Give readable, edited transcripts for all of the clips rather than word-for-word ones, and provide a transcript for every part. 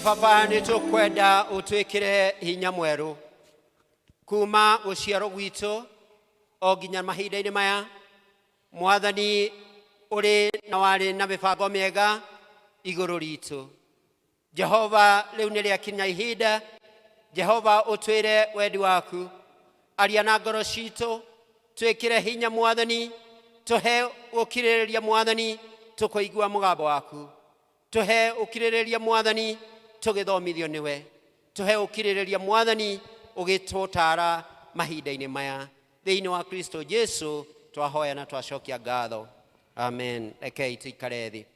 Papa nitukwenda utwikire hinya mweru kuma uciaro gwitu o nginya mahinda-ini maya. Mwathani uri na wari na mibango miega iguru ritu. Jehova, riu ni riakinya ihinda. Jehova, utwire wendi waku, aria na ngoro citu, twikire hinya Mwathani, tuhe ukiririria Mwathani, tukuigua mugambo waku. Tuhe ukiririria Mwathani, tugithomithio niwe. Tuhe ukiririria Mwathani, ugitutara mahinda-ini maya. Thiini wa Kristo Jesu twahoya na twacokia ngatho. Amen. Rekei tuikare thi.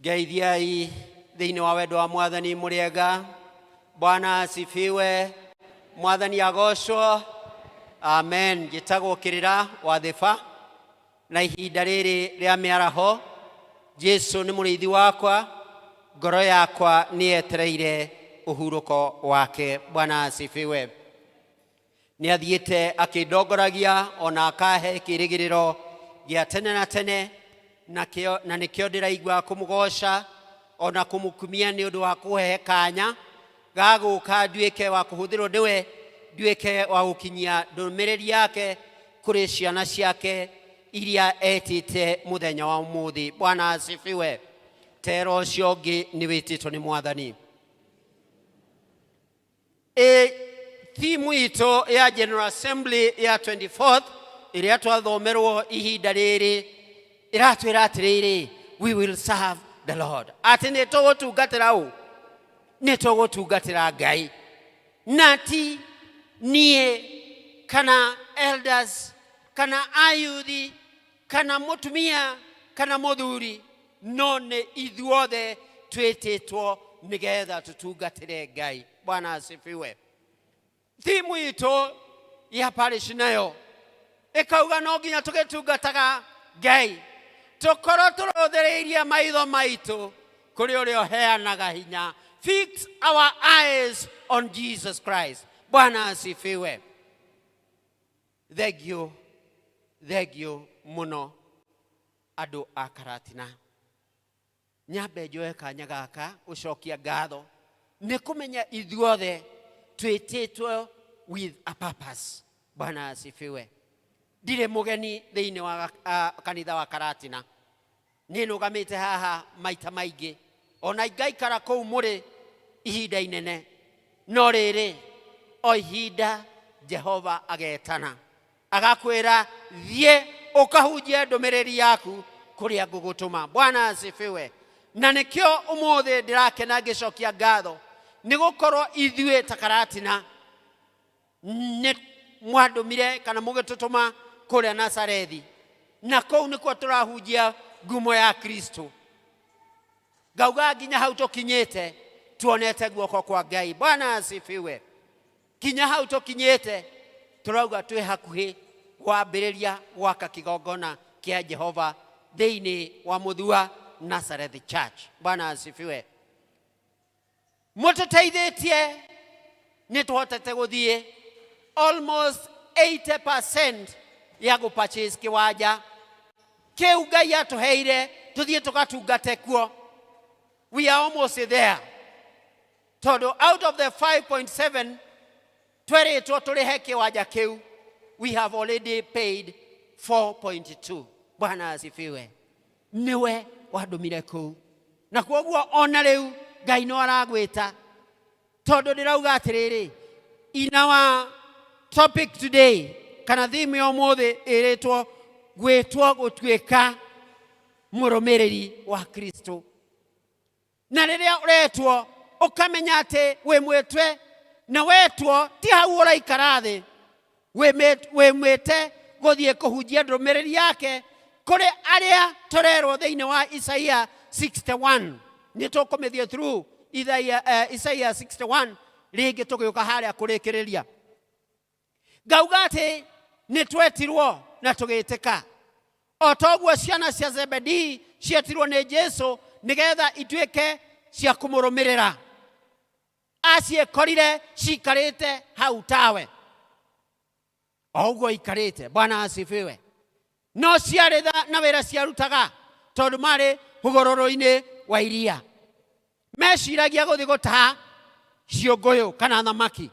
Geithiai thiini wa wendo wa Mwathani muriega. Bwana asifiwe. Mwathani agocwo. Amen. Gitagukirira wathiba na ihinda riri ria miaraho. Jesu ni muriithi wakwa, ngoro yakwa ni etereire uhuruko wake. Bwana asifiwe. Ni athiite akindongoragia ona akahe kirigiriro gia tene na tene, na nikio ndiraigua kumugoca ona kumukumia ni undu wa kuhe kanya gaguka nduike wa kuhuthirwo ndiwe, nduike wa gukinyia ndumiriri yake kuri ciana ciake iria etite muthenya wa umuthi. Bwana asifiwe. Tero ucio ungi ni wititwo ni Mwathani. Thimu ito ya General Assembly ya 24th iria twathomerwo ihinda riri iratwira atiriri, we will serve the Lord. Ati ni tugutungatira u, ni tugutungatira Ngai, na ti nie kana elders kana ayuthi kana mutumia kana muthuri, no ni ithuothe twititwo nigetha tutungatire Ngai. Bwana asifiwe. Thimu ito ya parish nayo ikauga no nginya tugitungataga Ngai, tukorwo turothereirie maitho maitu kuri uria uheanaga hinya. Fix our eyes on Jesus Christ. Bwana asifiwe. Thegio muno andu a Karatina. Nyambe njoe kanya gaka ucokia ngatho ni kumenya ithuothe twititwo with a purpose. Bwana asifiwe. Ndire mugeni thiini wa kanitha wa Karatina. Ni nugamite haha maita maingi, ona ngaikara kou muri ihinda inene, no riri o ihinda Jehova agetana agakwira thie ukahunjie ndumiriri yaku kuria ngugutuma. Bwana asifiwe. Na nikio umuthi ndirakena ngicokia ngatho ni gukorwo ithue ta Karatina ni mwandumire kana mugitutuma kuria Nazarethi, na kou nikuo turahunjia ngumo ya Kristo. Ngauga nginya hau tukinyite tuonete guoko kwa Ngai. Bwana asifiwe. Kinya hau tukinyite turauga twi hakuhi kwambiriria gwaka kigongona kia Jehova thiini wa Muthua Nazareth Church. Bwana asifiwe. Mututeithitie ni tuhotete guthie almost 80% ya gupurchase kiwanja kiu Ngai atuheire tuthie tukatungate kuo. We are almost there. Todo out of the 5.7 tweritwo turihe kiwanja kiu, we have already paid 4.2. Bwana asifiwe. Niwe wadumire kou, na kwoguo ona riu Ngai no aragwita. Todo ndirauga atiriri, in our topic today kana theme ya umuthi iritwo gwitwo gutwika murumiriri wa Kristo. Na riria uretwo ukamenya ati we mwetwe na wetwo ti hau uraikara thi, we mwete guthie kuhunjia ndumiriri yake kuri aria torerwo thiini wa Isaiah 61 ni tukumithio through Isaiah 61 ringi tugiuka haria kurikiriria ngauga ati ni twetirwo na tugitika o toguo ciana cia Zebedii cietirwo ni Jesu nigetha ituike cia kumurumirira aciekorire cikarite hau tawe oguo ikarite. Bwana asifiwe. No ciarĩ na wĩra ciarutaga tondũ marĩ hũgũrũrũ-inĩ wa iria meciragia gũthiĩ gũtaha ciũngũyũ kana thamaki.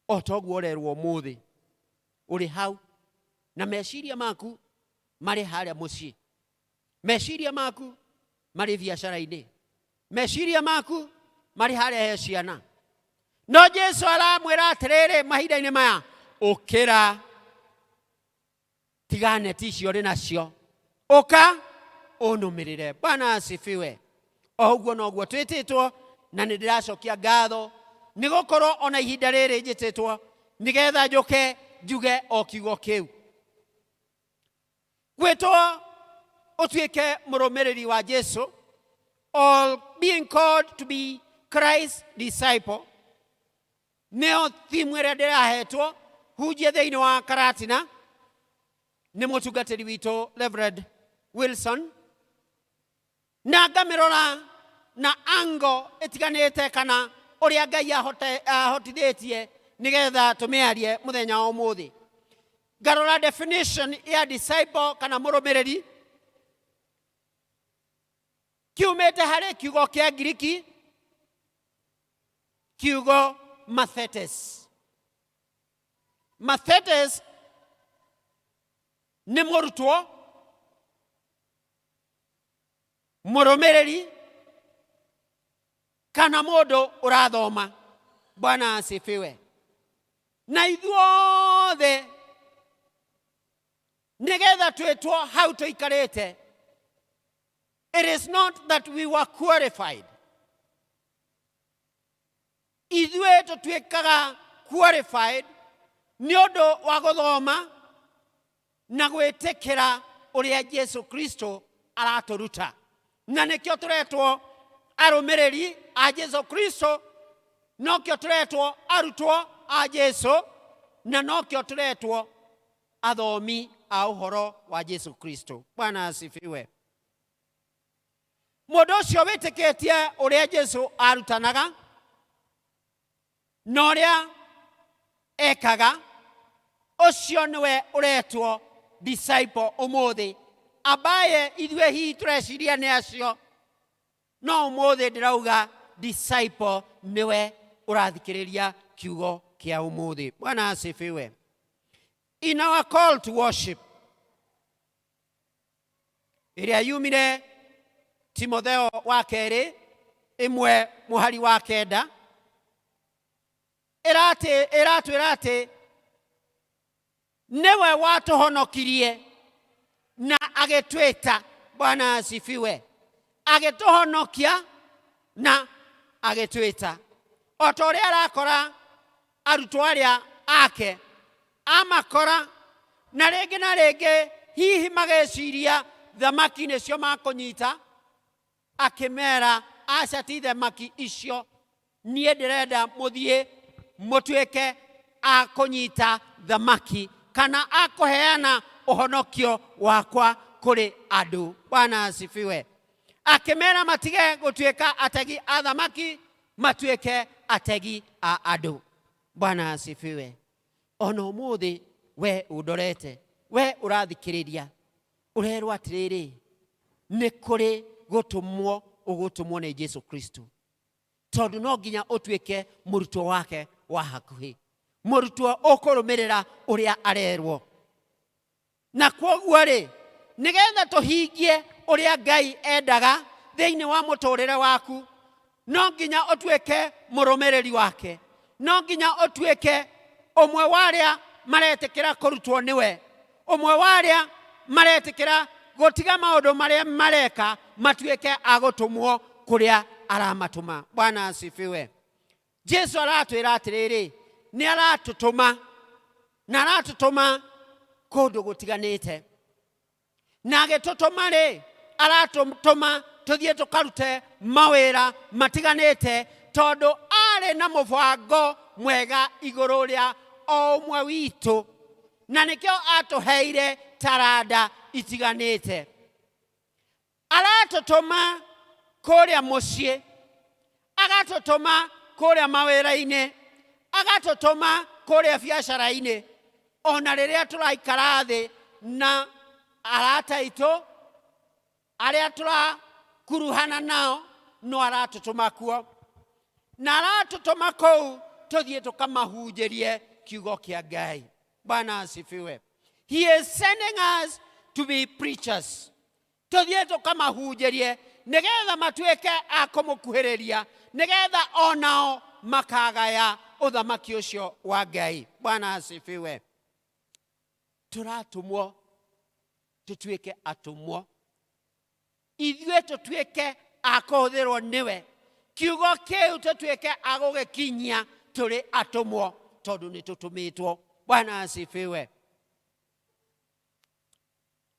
O toguo ũrerwo ũmũthĩ ũrĩ hau na meciria maku marĩ harĩa mũciĩ, meciria maku marĩ biacara-inĩ, meciria maku marĩ harĩa he ciana. No Jesu aramwĩra atĩrĩrĩ mahinda-inĩ maya, ũkĩra tiga neti icio ũrĩ nacio, ũka ũnũmĩrĩre. Bwana asifiwe. O ũguo noguo twĩtĩtwo na nĩ ndĩracokia ngatho nĩ gũkorwo ona ihinda rĩrĩ njĩtĩtwo nĩgetha njũke njuge o kiugo kĩu. Gwĩtwo ũtuĩke mũrũmĩrĩri wa Jesu, all being called to be Christ's disciple, nĩyo thimu ĩrĩa ndĩrahetwo hunjie thĩinĩ wa Karatina nĩ mũtungatĩri witũ Reverend Wilson, na ngamĩrora na ango ĩtiganĩte kana ũrĩa Ngai ahotithĩtie nĩgetha tũmĩarie mũthenya wa ũmũthĩ. Ngarora definition ya disciple kana mũrũmĩrĩri kiumĩte harĩ kiugo kĩa Ngiriki, kiugo mathetes. Mathetes nĩ mũrutwo, mũrũmĩrĩri kana mũndũ ũrathoma. Bwana asifiwe. Na ithuothe nĩgetha twĩtwo hau tũikarĩte, it is not that we were qualified. Ithuĩ tũtuĩkaga qualified nĩ ũndũ wa gũthoma na gwĩtĩkĩra ũrĩa Jesu Kristo aratũruta. Na nĩkĩo tũretwo arũmĩrĩri a Jesu Kristo, nokĩo tũretwo arutwo a Jesu, na nokĩo tũretwo athomi a ũhoro wa Jesu Kristo. Bwana asifiwe. Mũndũ ũcio wĩtĩkĩtie ũrĩa Jesu arutanaga na ũrĩa ekaga, ũcio nĩwe ũretwo disciple ũmũthĩ, ambaye ithuĩ hihi tũreciria nĩ acio, no ũmũthĩ ndĩrauga disciple nĩwe ũrathikĩrĩria kiugo kĩa ũmũthĩ. Bwana asifiwe. In our call to worship ĩrĩa yumire Timotheo wa kerĩ 1 mũhari wa 9 ĩratwĩra atĩ nĩwe watũhonokirie na agĩtwĩta. Bwana asifiwe. Agĩtũhonokia na agĩtwĩta. O ta ũrĩa arakora arutwo arĩa ake, amakora na rĩngĩ hihi mageciria thamaki nĩcio makũnyita, akĩmera aca ti thamaki icio, niĩ ndĩrenda mũthiĩ mũtuĩke a kũnyita thamaki kana a kũheana ũhonokio wakwa kũrĩ andũ. Bwana asifiwe. Akĩmera matige gũtuĩka ategi a thamaki, matuĩke ategi a andũ. Bwana asifiwe. Ona ũmũthĩ we ũndorete, we ũrathikĩrĩria, ũrerwo atĩrĩrĩ, nĩ kũrĩ gũtũmwo ũgũtũmwo nĩ Jesu Kristo, tondũ no nginya ũtuĩke mũrutwo wake wa hakuhĩ, mũrutwo ũkũrũmĩrĩra ũrĩa arerwo. Na kwoguo-rĩ, nĩgetha tũhingie ũrĩa Ngai endaga thĩinĩ wa mũtũrĩre waku, no nginya ũtuĩke mũrũmĩrĩri wake, no nginya ũtuĩke ũmwe wa arĩa maretĩkĩra kũrutwo nĩwe, ũmwe wa arĩa maretĩkĩra gũtiga maũndũ marĩa mareka matuĩke a gũtũmwo kũrĩa aramatũma. Bwana asifiwe. Jesu aratwĩra atĩrĩrĩ, nĩ aratũtũma na aratũtũma kũndũ gũtiganĩte. na agĩtũtũma rĩ aratũtũma tũthiĩ tũkarute mawĩra matiganĩte tondũ arĩ na mũbango mwega igũrũ rĩa o ũmwe witũ, na nĩkĩo atũheire taranda itiganĩte. Aratũtũma kũrĩa mũciĩ, agatũtũma kũrĩa mawĩra-inĩ, agatũtũma kũrĩa biacara-inĩ, ona rĩrĩa tũraikara thĩ na arata aitũ arĩa tũrakuruhana nao, no aratũtũma kuo, na aratũtũma kũu tũthiĩ tũkamahunjĩrie kiugo kĩa Ngai. Bwana asifiwe. He is sending us to be preachers. Tũthiĩ tũkamahunjĩrie nĩgetha matuĩke a kũmũkuhĩrĩria, nĩgetha onao makagaya ũthamaki ũcio wa Ngai. Bwana asifiwe. Tũratũmwo tũtuĩke atũmwo, ithuĩ tũtuĩke a kũhũthĩrwo nĩwe, kiugo kĩu tũtuĩke a gũgĩkinyia tũrĩ atũmwo tondũ nĩ tũtũmĩtwo. Bwana asifiwe.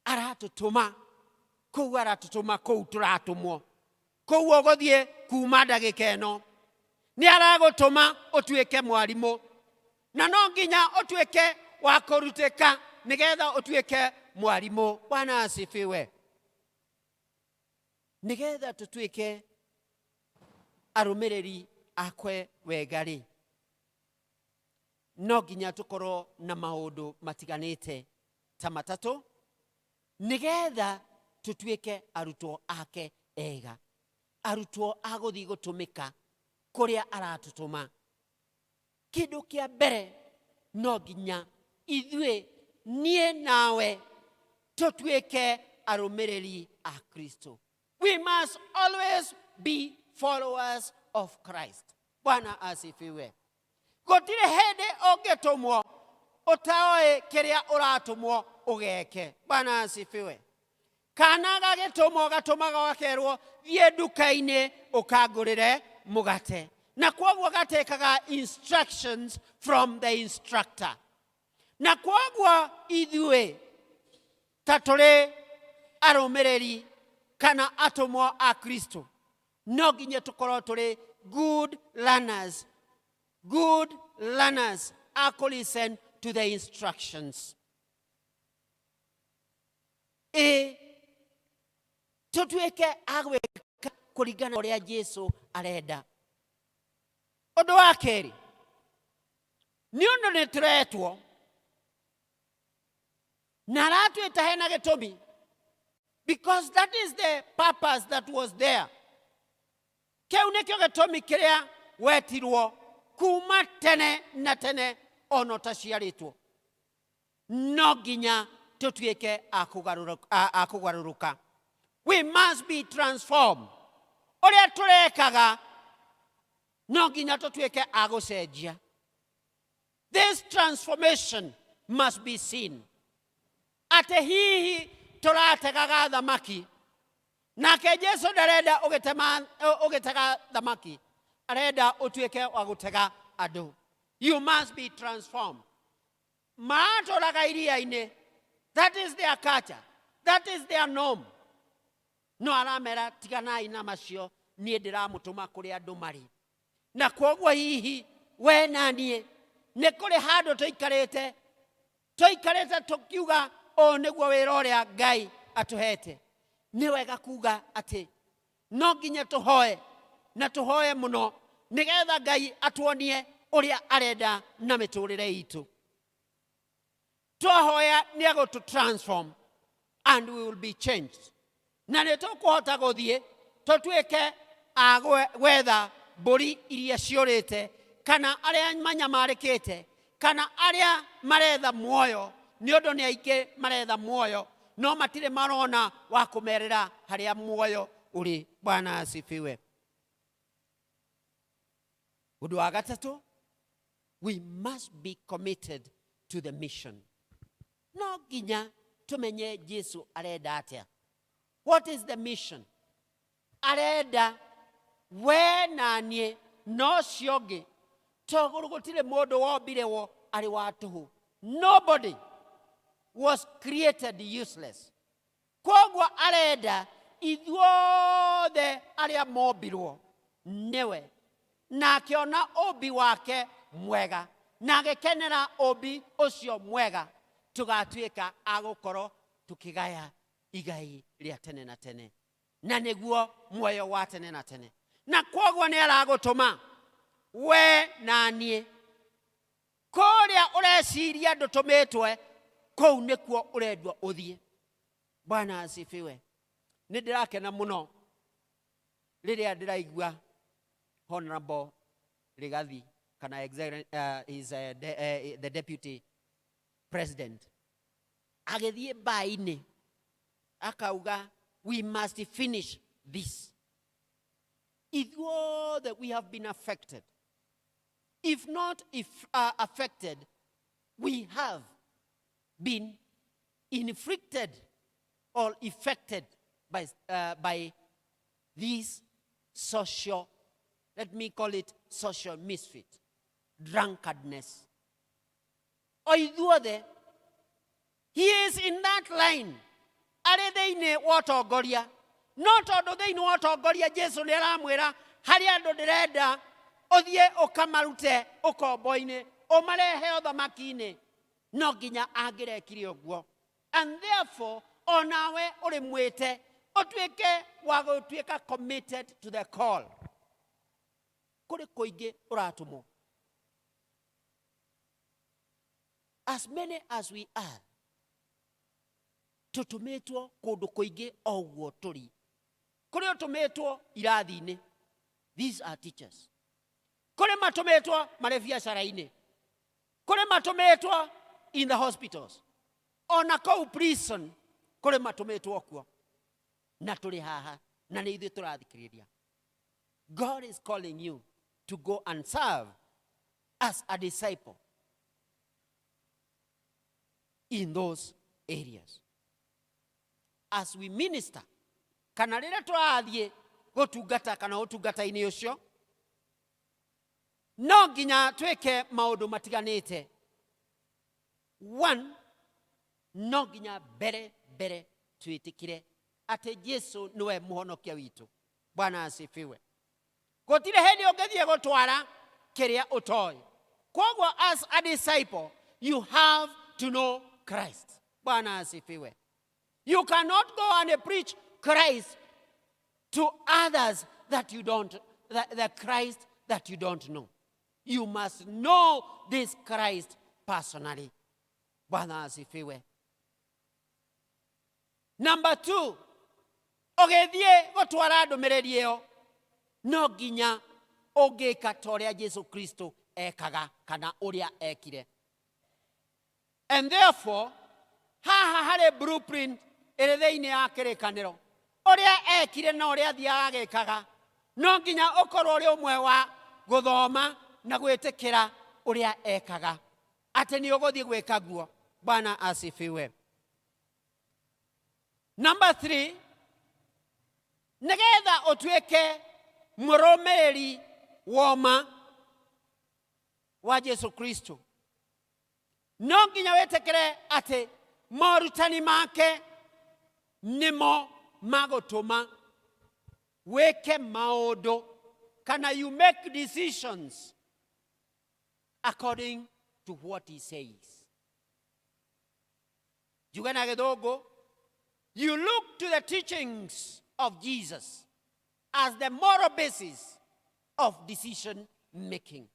Aratũtũma kũu, aratũtũma kũu tũratũmwo, kũu ũgũthiĩ kuma ndagĩka ĩno nĩ aragũtũma ũtuĩke mwarimũ, na no nginya ũtuĩke wa kũrutĩka nĩgetha ũtuĩke mwarimũ. Bwana asifiwe. Nĩgetha tũtuĩke arũmĩrĩri akwe wega rĩ, no nginya tũkorwo na maũndũ matiganĩte ta matatũ, nĩgetha tũtuĩke arutwo ake ega, arutwo a gũthiĩ gũtũmĩka kũrĩa aratũtũma. Kĩndũ kĩa mbere, no nginya ithuĩ, niĩ nawe, tũtuĩke arũmĩrĩri a Kristo. We must always be followers of Christ. Bwana asifiwe. Gũtirĩ hĩndĩ ũngĩtũmwo ũtaoĩ kĩrĩa ũratũmwo ũgeke. Bwana asifiwe. Kana gagĩtũmwo gatũmaga gakerwo thiĩ nduka-inĩ ũkangũrĩre mũgate, na kwoguo gatekaga instructions from the instructor. Na kwoguo ithuĩ ta tũrĩ arũmĩrĩri kana atũmwo a Kristo, no nginya tũkorwo tũrĩ good learners. Good learners are to listen to the instructions. Tũtuĩke a gwĩka kũringana ũrĩa Jesũ arenda. Ũndũ wa kerĩ, nĩ ũndũ nĩ tũretwo na aratwĩta hena gĩtũmi, because that is the purpose that was there. Kĩu nĩkĩo gĩtũmi kĩrĩa wetirwo kuma tene na tene ono taciarĩtwo. No nginya tũtuĩke a kũgarũrũka. We must be transformed. Ũrĩa tũrekaga no nginya tũtuĩke a gũcenjia. This transformation must be seen. Atĩ hihi tũrategaga thamaki, nake Jesũ ndarenda ũgĩtega thamaki, arenda ũtuĩke wa gũtega andũ. You must be transformed. Maratũraga iria-inĩ, that is their culture, that is their norm. No aramera tiganai na macio, niĩ ndĩramũtũma kũrĩa andũ marĩ. Na kwoguo hihi we na niĩ nĩ kũrĩ handũ tũikarĩte tũkiuga o nĩguo wĩra ũrĩa Ngai atũhete. Nĩ wega kuga atĩ no nginya tũhoe na tũhoe mũno nĩgetha Ngai atuonie ũrĩa arenda na mĩtũrĩre itũ. Twahoya nĩ egũtũ transform and we will be changed. Na nĩ tũkũhota gũthiĩ tũtuĩke a gwetha mbũri iria ciũrĩte, kana arĩa manyamarĩkĩte, kana arĩa maretha muoyo, nĩ ũndũ nĩ aingĩ maretha muoyo no matirĩ marona wa kũmerera harĩa muoyo ũrĩ. Bwana asifiwe. Ũndũ wa gatatũ, we must be committed to the mission. No nginya tũmenye Jesũ arenda atĩa. What is the mission? Arenda we na niĩ no cio ngĩ, tondũ gũtirĩ mũndũ wombire wo arĩ wa tũhũ. Nobody was created useless. Koguo arenda ithuothe aria mombirwo niwe, na akiona ũmbi wake mwega, na agĩkenera ũmbi ũcio mwega, tũgatuĩka agũkorwo tukigaya igai rĩa tene na tene, na nĩguo muoyo wa tene na tene. Na koguo nĩ aragũtũma we na niĩ kũrĩa ũreciria ndũtũmĩtwe, kũu nĩkuo ũrendwa ũthiĩ. Bwana asifiwe. Nĩ ndĩrakena mũno rĩrĩa ndĩraigua Honorable Rigathi kana the deputy president agĩthiĩ mbaĩ-inĩ akauga we must finish this. Ithuothe we have been affected. If not affected, we have been inflicted or affected by these social, let me call it social misfit, drunkardness. O ithuothe, he is in that line. Arĩ thĩinĩ wa ũtongoria. No tondũ thĩinĩ wa ũtongoria Jesu nĩ aramwĩra harĩ andũ ndĩrenda ũthiĩ ũkamarute ũkombo-inĩ, ũmarehe ũthamaki-inĩ. No nginya angĩrekire ũguo. And therefore, onawe ũrĩ mwĩte ũtuĩke wa gũtuĩka committed to the call. Kũrĩ kũingĩ ũratũmwo. As many as we are, tũtũmĩtwo kũndũ kũingĩ o ũguo tũrĩ. Kũrĩ ũtũmĩtwo irathi-inĩ. These are teachers. Kũrĩ matũmĩtwo marĩ biacara-inĩ. Kũrĩ matũmĩtwo in the hospitals. Ona kũu prison, kũrĩ matũmĩtwo kuo. Na tũrĩ haha, na nĩ ithuĩ tũrathikĩrĩria. God is calling you to go and serve as a disciple in those areas. As we minister, kana rĩrĩa tũrathiĩ gũtungata kana ũtungata-inĩ ũcio, no nginya twĩke maũndũ matiganĩte. One, no nginya mbere twĩtĩkire atĩ Jesu nĩwe mũhonokia witũ. Bwana asifiwe. Gũtirĩ hĩndĩ ũngĩthiĩ gũtwara kĩrĩa ũtoĩ. Koguo as a disciple, you have to know Christ. Bwana asifiwe. You cannot go and preach Christ to others that you don't, the Christ that you don't know. You must know this Christ personally. Bwana asifiwe. Number 2, ũgĩthiĩ gũtwara ndũmĩrĩri ĩyo, no nginya ũngĩka ta ũrĩa Jesu Kristo ekaga kana ũrĩa ekire. And therefore, haha harĩ blueprint ĩrĩ thĩinĩ ya kĩrĩkanĩro. Ũrĩa ekire na ũrĩa athiaga agĩkaga, no nginya ũkorwo ũrĩ ũmwe wa gũthoma na gwĩtĩkĩra ũrĩa ekaga. Atĩ nĩ ũgũthiĩ gwĩka guo. Bwana asifiwe. Number 3, nĩgetha ũtuĩke mũrũmĩrĩri woma wa Jesu Kristo, no nginya wĩtĩkĩre atĩ morutani make nĩmo magũtũma wĩke maũndũ kana you make decisions according to what he says. Njuge na gĩthũngũ, you look to the teachings of Jesus as the moral basis of decision making.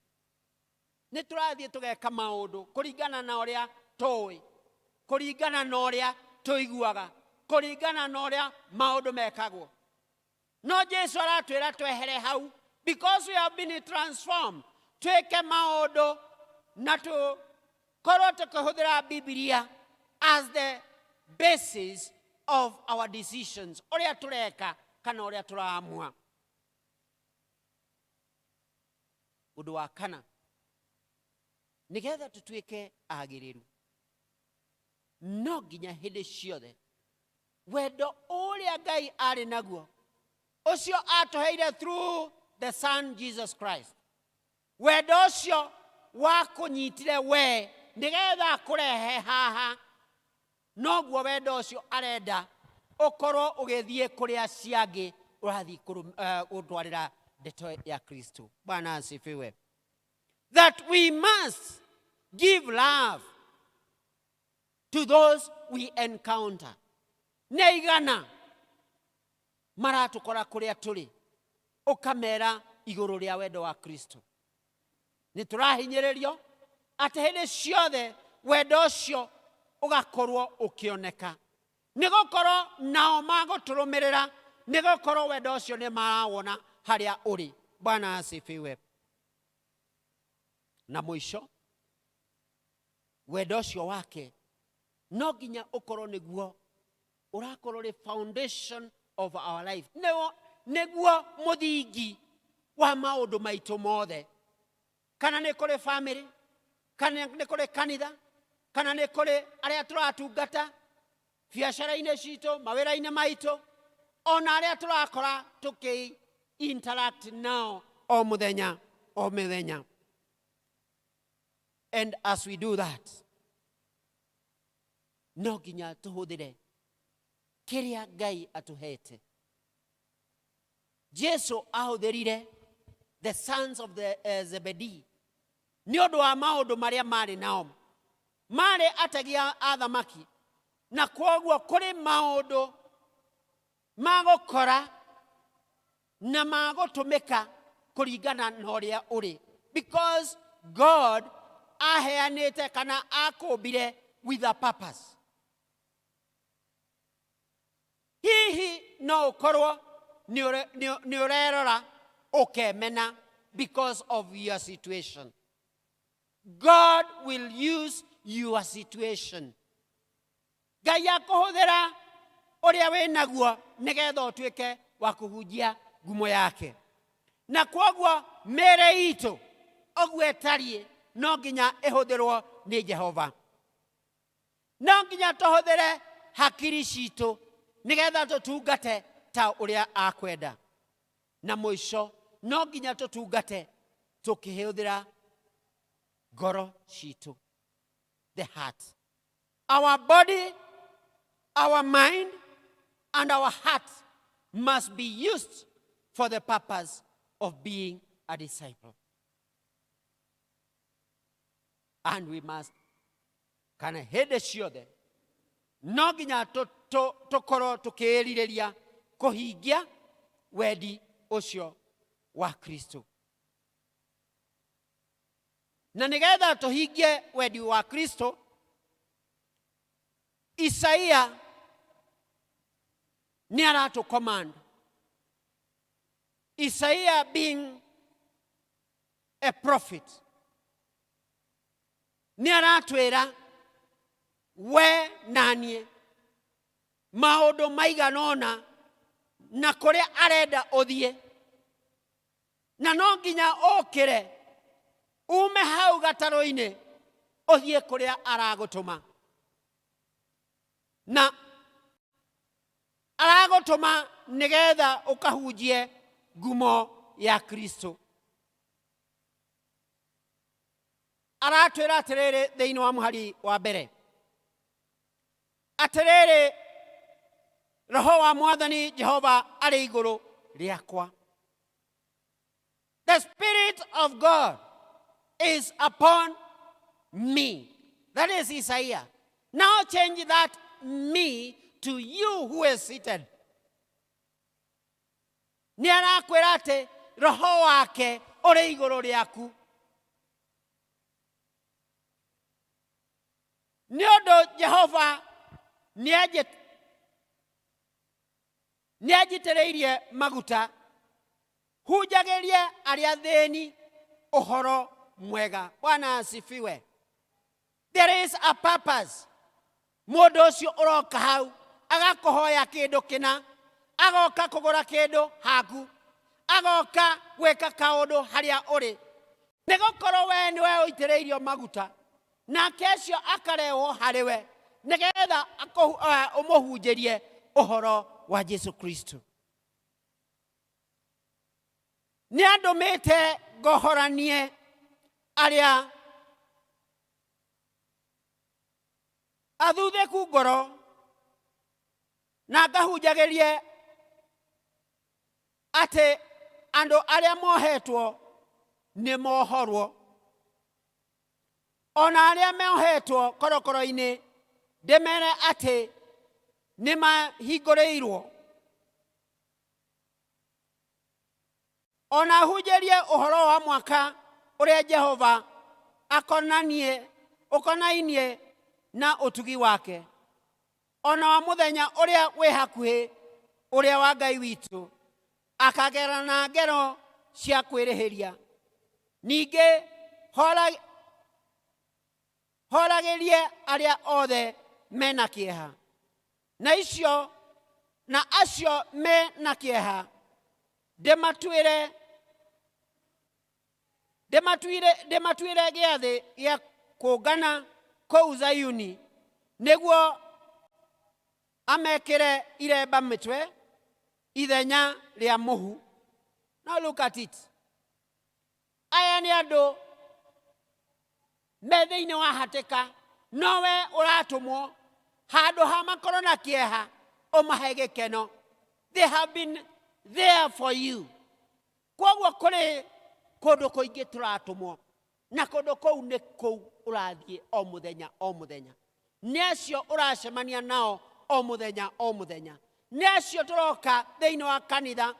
Nĩ tũrathiĩ tũgeka maũndũ kũringana na ũrĩa tũĩ, kũringana na ũrĩa tũiguaga, kũringana na ũrĩa maũndũ mekagwo. No Jesu aratwĩra twehere hau, because we have been transformed. Twĩke maũndũ na tũkorwo tũkĩhũthĩra Biblia as the basis of our decisions. Ũrĩa tũreka kana ũrĩa tũraamua. Ũndũ wa kana, nĩgetha tũtuĩke agĩrĩru, no nginya hĩndĩ ciothe wendo ũrĩa Ngai arĩ naguo, ũcio atũheire through the Son Jesus Christ. Wendo ũcio wakũnyitire we nĩgetha akũrehe haha, noguo wendo ũcio arenda ukorwo ugithie kuria ciangi urathi gutwarira ndeto ya Kristo. Bwana asifiwe. That we must give love to those we encounter. Neigana maratukora kuria turi ukamera iguru ria wendo wa Kristo. Niturahinyiririo ati hindi ciothe wendo ucio ugakorwo ukioneka. Nigukorwo nao maguturumirira, nigukorwo wendo ucio ni marawona haria uri. Bwana asifiwe. Na mwisho wendo ucio wake no nginya ukorwo niguo urakorwo ri foundation of our life. Niguo muthingi wa maundu maitu mothe. Kana ni kuri family, kana ni kuri kanitha, kana ni kuri aria turatungata biacara-ini citu, mawira-ini maitu, ona aria turakora tuki interact now o muthenya o muthenya. And as we do that, no nginya tuhuthire kiria Ngai atuhete. Jesu ahuthirire the sons of the Zebedee ni undu wa maundu maria mari nao, mari atagia athamaki, na kwoguo kuri maundu magukora na magutumika kuringana na uria uri, because God aheanite kana akumbire with a purpose. Hihi no ukorwo ni urerora ukemena because of your situation. God will use your situation. Ngai akuhuthira uria winaguo nigetha utuike wa kuhunjia ngumo yake. Na kwoguo mere itu oguo etarie no nginya ihuthirwo ni Jehova. No nginya tuhuthire hakiri citu nigetha tutungate ta uria akwenda. Na mwisho no nginya tutungate tukihuthira ngoro citu, the heart. Our body, our mind, and our heart must be used for the purpose of being a disciple. And we must kana hede ciothe no nginya tukorwo tukiririria kuhingia wendi ucio wa Kristo. Na nigetha tuhingie wendi wa Kristo, Isaia ni aratu command. Isaia being a prophet ni aratwira we nanie maundu maiganona na kuria arenda uthie, na no nginya ukire ume hau gataro-ini uthie kuria aragutuma. Na aragutuma nigetha ukahunjie ngumo ya Kristo. Aratwira atiriri thiini wa muhari wa mbere atiriri, Roho wa Mwathani Jehova ari iguru riakwa. The Spirit of God is upon me. That is Isaiah. Now change that me to you who is seated. Ni arakwira ati Roho wake uri iguru riaku. Ni undu Jehova niajitireirie maguta hunjagirie aria thĩni uhoro mwega. Bwana asifiwe. There is a purpose. Mundu ucio uroka hau agakuhoya kindu kina, agoka kugura kindu haku, agoka gwika kaundu haria uri, nigukorwo we niwe uitireirio maguta, na kesho akarehwo hariwe nigetha umuhunjirie uhoro wa Yesu Kristo. Ni andumite ngohoranie aria athuthuku ngoro na ngahunjagĩrie atĩ andũ arĩa mohetwo nĩ mohorwo, ona arĩa mohetwo korokoro-inĩ ndĩmere atĩ nĩ mahingũrĩirwo, ona hunjĩrie ũhoro wa mwaka ũrĩa Jehova ũkonainie na ũtugi wake, ona wa mũthenya ũrĩa wĩ hakuhĩ ũrĩa wa Ngai witũ akagera na ngero cia kwĩrĩhĩria. Ningĩ horagĩrie arĩa othe mena kĩeha, na acio mena kĩeha ndĩmatuĩre gĩathĩ gĩa kũngana kũu Zayuni, nĩguo amekĩre iremba mĩtwe ithenya rĩa mũhu. Now look at it. Aya nĩ andũ me thĩinĩ wa hatĩka, nowe ũratũmwo handũ ha makorwo na kĩeha ũmahe gĩkeno. They have been there for you. Kwoguo kũrĩ kũndũ kũingĩ tũratũmwo, na kũndũ kũu nĩ kũu ũrathiĩ o mũthenya o mũthenya. Nĩ acio ũracemania nao o mũthenya o mũthenya. Nĩ acio tũroka thĩinĩ wa kanitha,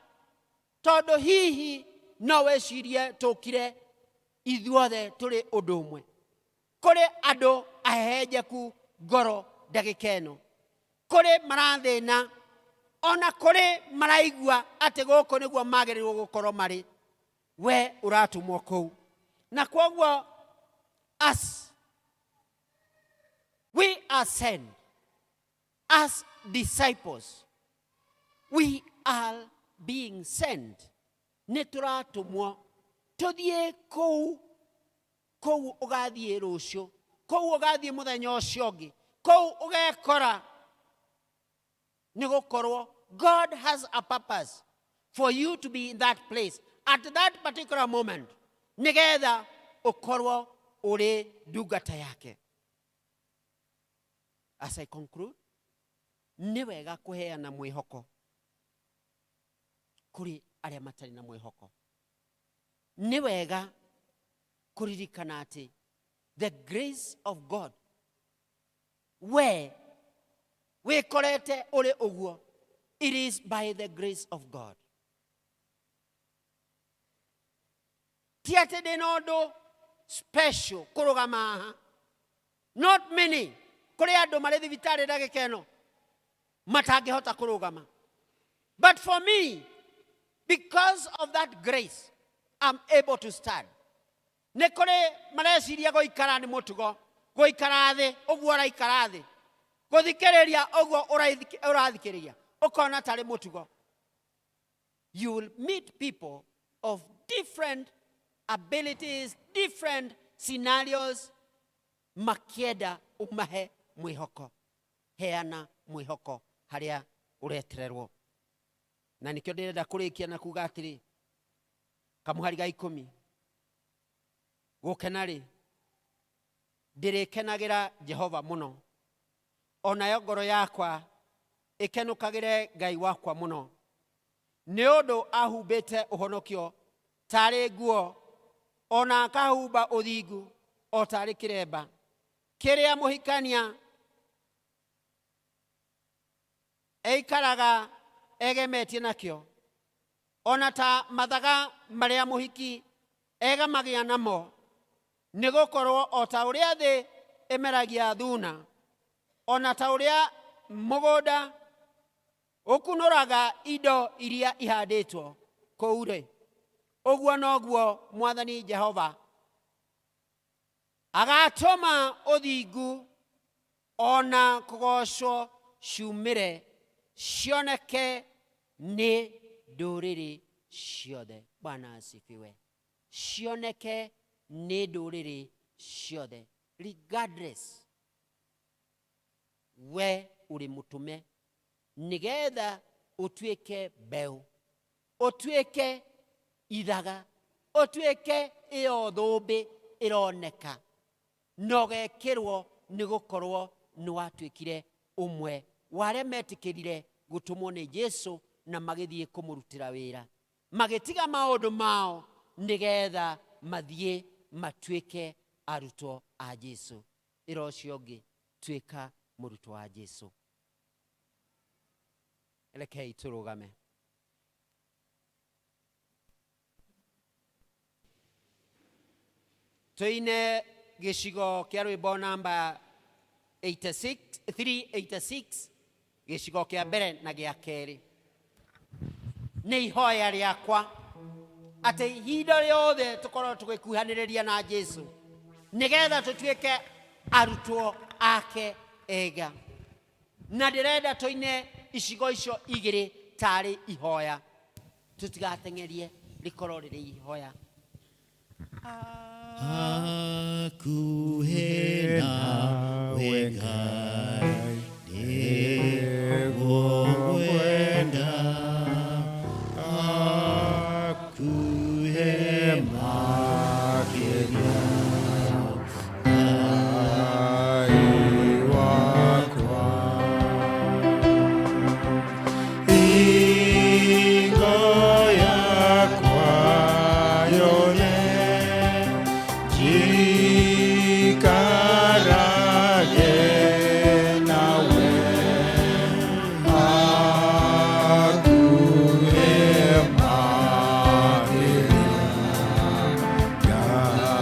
tondũ hihi no wĩcirie tũkire ithuothe tũrĩ ũndũ ũmwe. Kũrĩ andũ ahehenjeku ngoro ndagĩka ĩno, kũrĩ marathĩna, ona kũrĩ maraigua atĩ gũkũ nĩguo magĩrĩirwo gũkorwo marĩ. We ũratũmwo kũu. Na kwoguo as we are sent as disciples, we are being sent. Nĩ tũratũmwo tũthiĩ kũu ũgathiĩ rũciũ, kũu ũgathiĩ mũthenya ũcio ũngĩ, kũu ũgekora. Nĩ gũkorwo God has a purpose for you to be in that place at that particular moment, nĩgetha ũkorwo ũrĩ ndungata yake. As I conclude, nĩ wega kũheana mwĩhoko kũrĩ arĩa matarĩ na mwĩhoko. Nĩ wega kũririkana atĩ the grace of God, we wĩkorete ũrĩ ũguo, it is by the grace of God. Ti atĩ ndĩna ũndũ special kũrũgama haha. Not many. Kũrĩ andũ marĩ thibitarĩ ndagĩka ĩno matangĩhota kũrũgama. But for me, because of that grace, I'm able to stand. Nĩ kũrĩ mareciria gũikara nĩ mũtugo, gũikara thĩ, ũguo ũraikara thĩ, gũthikĩrĩria ũguo ũrathikĩrĩria, ũkona tarĩ mũtugo. You will meet people of different abilities, different scenarios, makĩenda ũmahe mwĩhoko. Heana mwĩhoko harĩa ũretererwo. Na nĩkĩo ndĩrenda kũrĩkia na kuga atĩrĩ, kamũhari ga 10, gũkena rĩ, ndĩrĩkenagĩra Jehova mũno, onayo ngoro yakwa ĩkenũkagĩre Ngai wakwa mũno, nĩ ũndũ ahumbĩte ũhonokio tarĩ nguo, ona akahumba ũthingu o tarĩ kĩremba kĩrĩa mũhikania eikaraga egemetie nakĩo, ona ta mathaga marĩa mũhiki egamagia namo, nĩ gũkorwo o ta ũrĩa thĩ ĩmeragia thuna, ona ta ũrĩa mũgũnda ũkunũraga indo iria ihandĩtwo kũu rĩ, ũguo noguo Mwathani Jehova agatũma ũthingu ona kũgocwo ciumĩre cioneke nĩ ndũrĩrĩ ciothe. Bwana asifiwe. Cioneke nĩ ndũrĩrĩ ciothe. Regardless, we ũrĩ mũtũme nĩgetha ũtuĩke mbeũ, ũtuĩke ithaga, ũtuĩke ĩyo thũmbĩ ĩroneka, nogekĩrwo nĩ gũkorwo nĩ watuĩkire ũmwe wa arĩa metĩkĩrire gutumwo ni Jesu na magithie kumurutira wira magitiga maundu mao nigetha mathie matuike arutwo a Jesu. Ira ucio ungi tuika murutwo wa Jesu. Rekei turugame. Tuine gicigo kia rwimbo namba 386 gicigo kia mbere na gia keri. Ni ihoya riakwa ati ihinda riothe tukorwo tugikuhaniriria na Jesu nigetha tutuike arutwo ake ega. Na ndirenda tuine icigo icio igiri tari ihoya, tutigatengerie rikorwo riri ihoya. Akuhe nawe Ngai niguo ngwenda, akuhe makĩria Ngai wakwa. Ingo yakwa yothe jikarage nawe, akuhe makĩria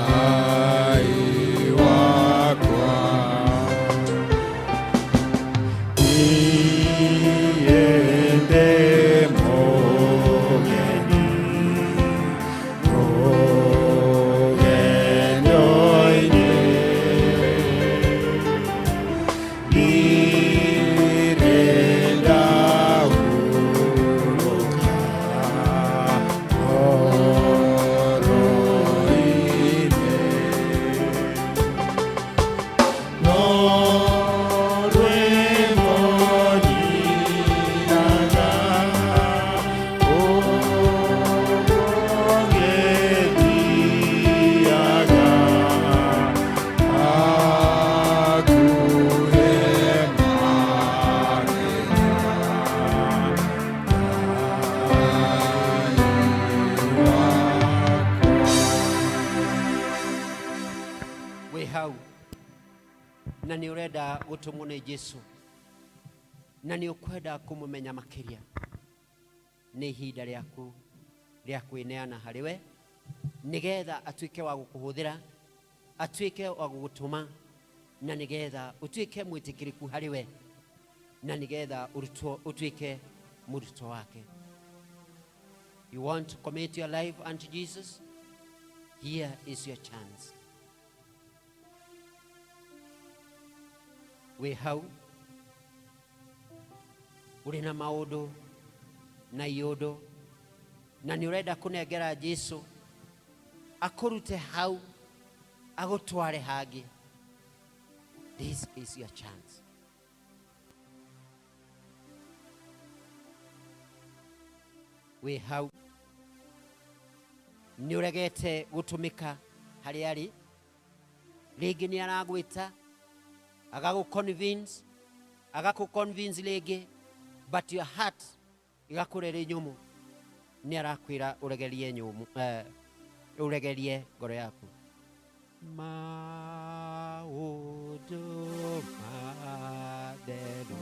Ngai wakwa. Iende mũgeni rũgendo-inĩ, ndirenda hurũka ngoro-inĩ, no rwĩmbo nyinaga ũgĩthiaga, akuhe Wi hau na ni urenda gutumwo ni Jesu na ni ukwenda kumumenya makiria, ni ihinda riaku ria kwineana hariwe nigetha atuike wa gukuhuthira, atuike wa gugutuma, na nigetha utuike mwitikiriku hariwe, na nigetha utuike murutwo wake. You want to commit your life unto Jesus? Here is your chance. Wi hau uri na maundu na iundu na ni urenda kunengera Jesu akurute hau agutware hangi. This is your chance. Wi hau ni uregete gutumika hari ari, ringi ni aragwita agaguconvince rĩngĩ, but your heart igakurere nyumu, ni arakwira uregerie nyumu, uregerie ngoro yaku. Maũndũ matheru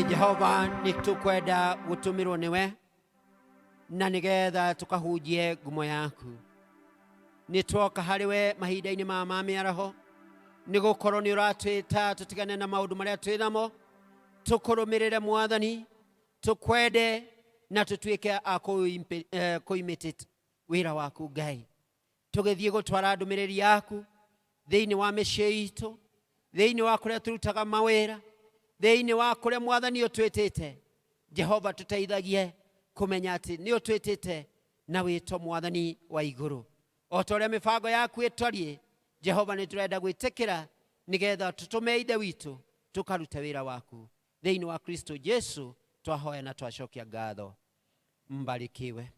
Jehova ni tukwenda gutumirwo niwe na nigetha tukahunjie ngumo yaku. Ni twoka hariwe mahinda-inĩ ma mamiaraho nĩ gũkorwo nĩ ũratwĩta tũtigane na maũndũ marĩa twĩ namo, tũkũrũmĩrĩre Mwathani, tũkwende na tũtuĩke a kũ-imitate wĩra waku Ngai. Tũgĩthiĩ gũtwara ndũmĩrĩri yaku thĩinĩ wa mĩciĩ itũ, thĩinĩ wa kũrĩa tũrutaga mawĩra, thĩinĩ wa kũrĩa Mwathani ũtwĩtĩte. Jehova, tũteithagie kũmenya atĩ nĩ ũtwĩtĩte na wĩtwo Mwathani wa igũrũ. O ta ũrĩa mĩbango yaku ĩtariĩ, Jehova, nĩ tũrenda gwĩtĩkĩra nĩgetha tũtũme ithe witũ tũkarute wĩra waku. Thĩinĩ wa Kristo Jesu twahoya na twacokia ngatho. Mbarikiwe.